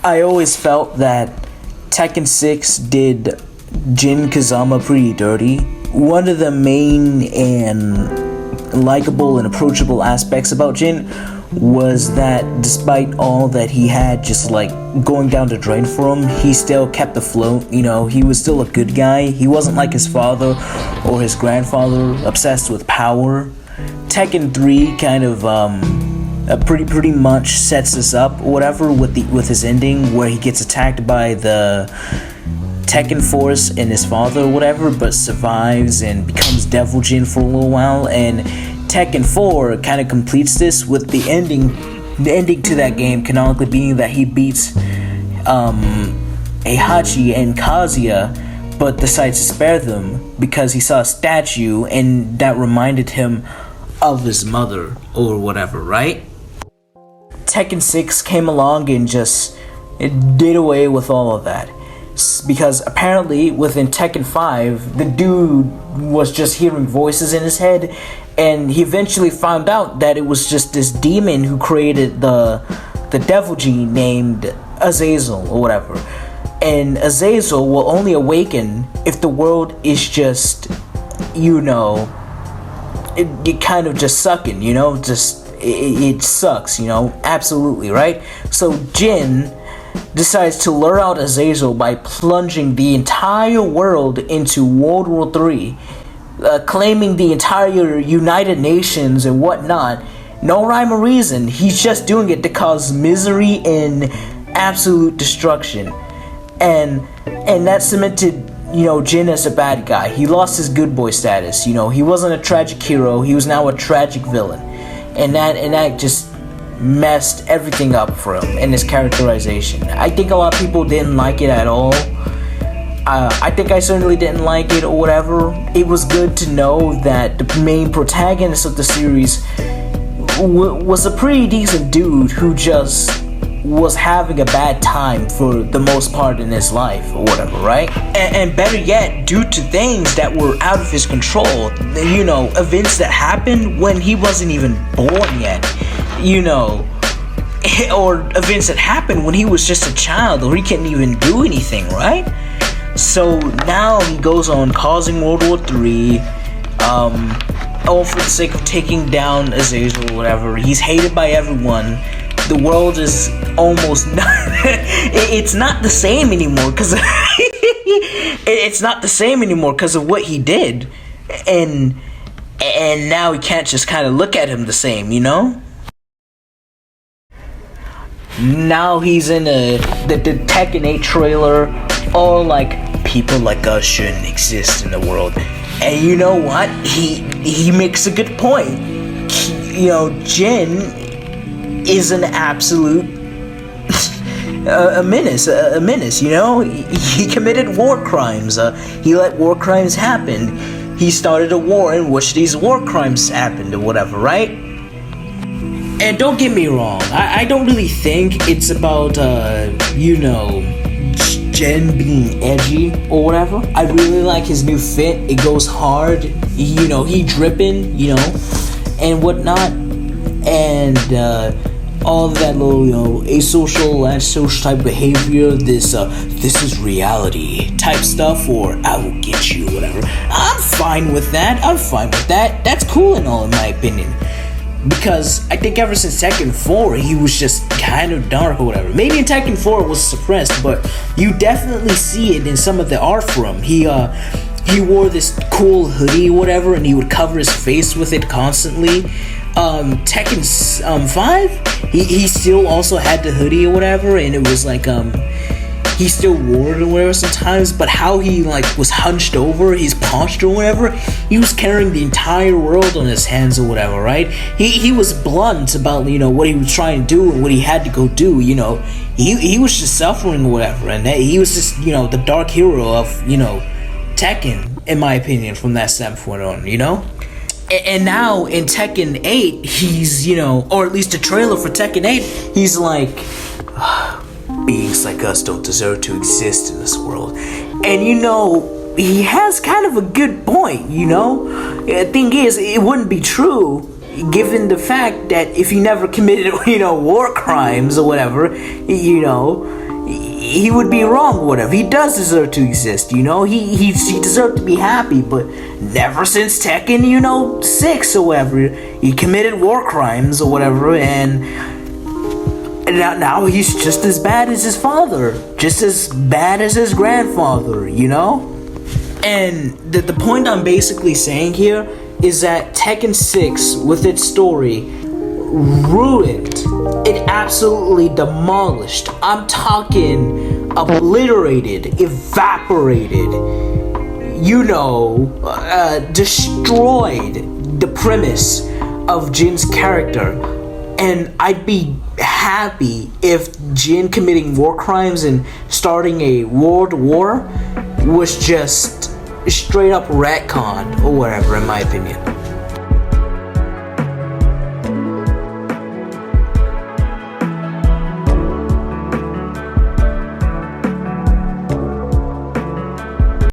I always felt that Tekken 6 did Jin Kazama pretty dirty. One of the main and likable and approachable aspects about Jin was that despite all that he had just like going down the drain for him, he still kept afloat. He was still a good guy. He wasn't like his father or his grandfather, obsessed with power. Tekken 3 kind of pretty much sets this up or whatever with his ending, where he gets attacked by the Tekken Force and his father or whatever, but survives and becomes Devil Jin for a little while. And Tekken 4 kind of completes this with the ending to that game canonically being that he beats Heihachi and Kazuya, but decides to spare them because he saw a statue and that reminded him of his mother or whatever, right? Tekken 6 came along and it did away with all of that. Because apparently within Tekken 5, the dude was just hearing voices in his head, and he eventually found out that it was just this demon who created the Devil Jin named Azazel or whatever. And Azazel will only awaken if the world is just, it kind of just sucking, it sucks, absolutely, right? So Jin decides to lure out Azazel by plunging the entire world into World War III, claiming the entire United Nations and whatnot. No rhyme or reason. He's just doing it to cause misery and absolute destruction. And that cemented, Jin as a bad guy. He lost his good boy status. He wasn't a tragic hero. He was now a tragic villain. And that just messed everything up for him in his characterization. I think a lot of people didn't like it at all. I think I certainly didn't like it or whatever. It was good to know that the main protagonist of the series was a pretty decent dude who just was having a bad time for the most part in his life or whatever, right? And better yet, due to things that were out of his control, events that happened when he wasn't even born yet, or events that happened when he was just a child or he couldn't even do anything, right? So now he goes on causing World War III, all for the sake of taking down Azazel or whatever. He's hated by everyone. The world is almost not, it's not the same anymore because it's not the same anymore because of what he did. And now we can't just kind of look at him the same, Now he's in the Tekken 8 trailer, all like, people like us shouldn't exist in the world. And you know what? He makes a good point. Jin is an absolute a menace. He committed war crimes. He let war crimes happen. He started a war in which these war crimes happened or whatever, right? And don't get me wrong, I don't really think it's about Jin being edgy or whatever. I really like his new fit. It goes hard. He dripping, and whatnot. And all that little, asocial, antisocial type behavior, this is reality type stuff, or I will get you, whatever. I'm fine with that. That's cool and all, in my opinion. Because I think ever since Tekken 4, he was just kind of dark or whatever. Maybe in Tekken 4 it was suppressed, but you definitely see it in some of the art for him. He wore this cool hoodie or whatever, and he would cover his face with it constantly. Tekken 5, he still also had the hoodie or whatever, and it was like, he still wore it or whatever sometimes, but how he was hunched over, his posture or whatever, he was carrying the entire world on his hands or whatever, right? He was blunt about, what he was trying to do and what he had to go do, he was just suffering or whatever, and he was just, the dark hero of, Tekken, in my opinion, from that standpoint on, And now in Tekken 8, he's, or at least the trailer for Tekken 8, he's like, beings like us don't deserve to exist in this world. And he has kind of a good point, The thing is, it wouldn't be true given the fact that if he never committed, war crimes or whatever, he would be wrong or whatever. He does deserve to exist, you know? He deserved to be happy, but never since Tekken, 6 or whatever, he committed war crimes or whatever, and now he's just as bad as his father, just as bad as his grandfather, And the point I'm basically saying here is that Tekken 6, with its story, ruined. It absolutely demolished. I'm talking obliterated, evaporated, destroyed the premise of Jin's character. And I'd be happy if Jin committing war crimes and starting a world war was just straight up retconned or whatever, in my opinion.